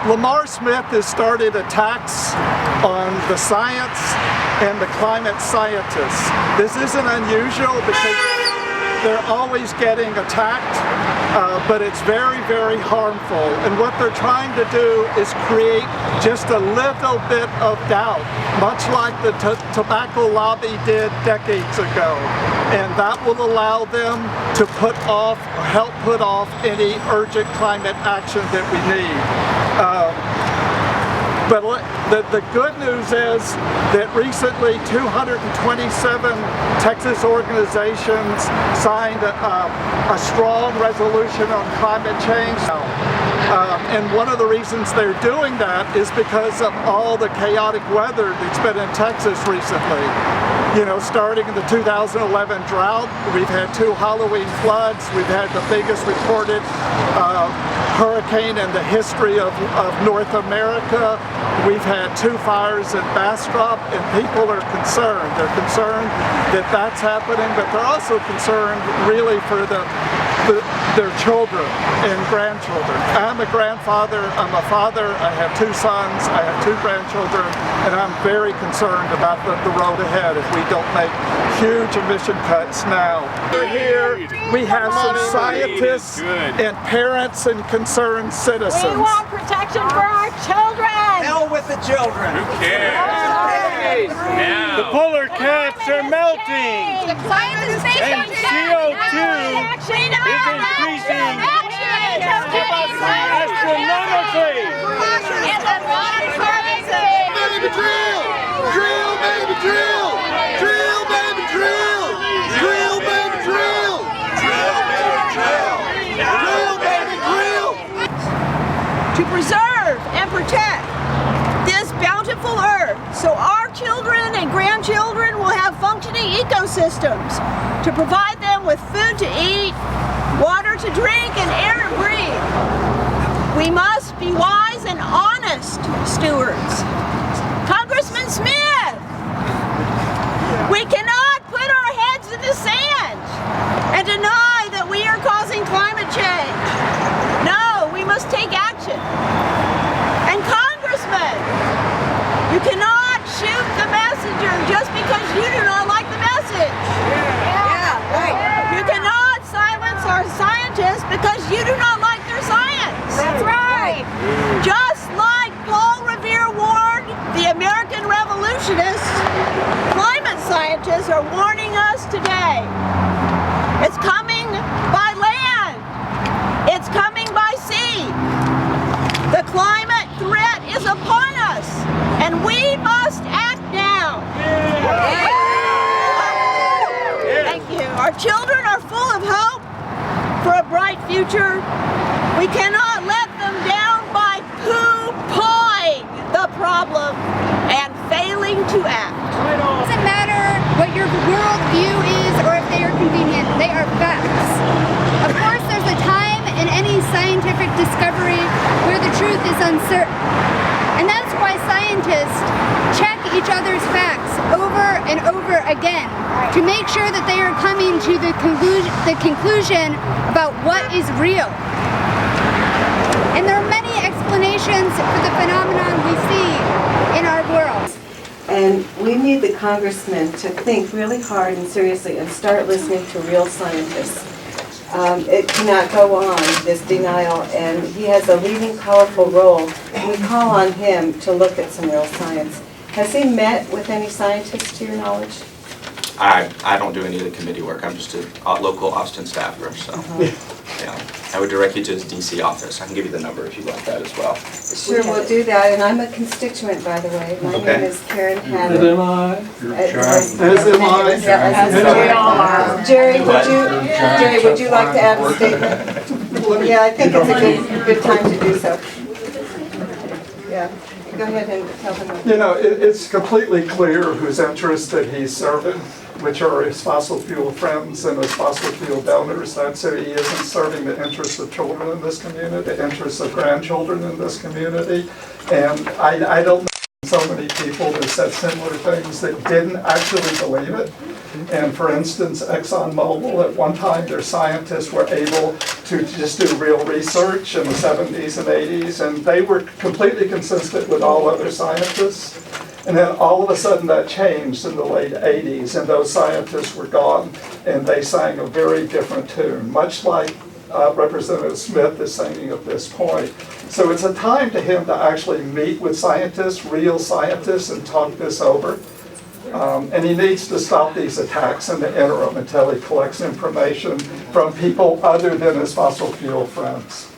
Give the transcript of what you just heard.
Lamar Smith has started attacks on the science and the climate scientists. This isn't unusual because they're always getting attacked, but it's very, very harmful. And what they're trying to do is create just a little bit of doubt, much like the tobacco lobby did decades ago. And that will allow them to help put off any urgent climate action that we need. But the good news is that recently 227 Texas organizations signed a strong resolution on climate change. And one of the reasons they're doing that is because of all the chaotic weather that's been in Texas recently. You know, starting in the 2011 drought, we've had 2 Halloween floods, we've had the biggest recorded hurricane in the history of North America. We've had 2 fires in Bastrop, and people are concerned. They're concerned that that's happening, but they're also concerned really for their children and grandchildren. I'm a grandfather, I'm a father, I have 2 sons, I have 2 grandchildren, and I'm very concerned about the road ahead if we don't make huge emission cuts now. We're here, we have some scientists and parents and concerned citizens. We want protection for our children! Hell with the children! Who cares? Now. The polar caps are melting! The climate And CO2 is increasing astronomically! It's a non-partisan! Baby drill! Drill, baby drill! Drill, baby drill! Drill, baby drill! Drill, baby drill! Drill, baby drill! To preserve and protect this bountiful earth so our children and grandchildren will have functioning ecosystems to provide them with food to eat, water to drink, and air to breathe. We must be wise and honest stewards. Congressman Smith, we cannot put our heads in the sand and deny that we are causing climate change. No, we must take action. And Congressman, you cannot shoot the messenger just because you do not like the message. Yeah, right. You cannot silence our scientists because you do not like their science. That's right! Just like Paul Revere warned the American revolutionists, climate scientists are warning us today. It's coming by land. It's coming by sea. The climate threat is upon us, and we must act now. Thank you. Our children are full of hope for a bright future. We cannot let them down by poo-pawing the problem and failing to act. It doesn't matter what your worldview is or if they are convenient, they are facts. Of course, there's a time in any scientific discovery where the truth is uncertain. And that's why scientists check each other's facts over and over again to make sure that they are coming to the conclusion about what is real. And there are many explanations for the phenomenon we see in our world. And we need the congressman to think really hard and seriously and start listening to real scientists. It cannot go on, this denial, and he has a leading, powerful role. And we call on him to look at some real science. Has he met with any scientists, to your knowledge? I don't do any of the committee work. I'm just a local Austin staffer, so yeah. I would direct you to his DC office. I can give you the number if you want that as well. Sure, we'll do that. And I'm a constituent, by the way. My name is Karen Hannon. As am I. Jerry, would you like to add a statement? Yeah, I think it's a good time to do so. Yeah, go ahead and tell them. You know, it's completely clear whose interests that he's serving, which are his fossil fuel friends and his fossil fuel donors. I'd say he isn't serving the interests of children in this community, the interests of grandchildren in this community. And I don't know so many people that said similar things that didn't actually believe it. And for instance, ExxonMobil, at one time, their scientists were able to just do real research in the 70s and 80s, and they were completely consistent with all other scientists. And then all of a sudden that changed in the late 80s, and those scientists were gone, and they sang a very different tune, much like Representative Smith is singing at this point. So it's a time to him to actually meet with scientists, real scientists, and talk this over. And he needs to stop these attacks in the interim until he collects information from people other than his fossil fuel friends.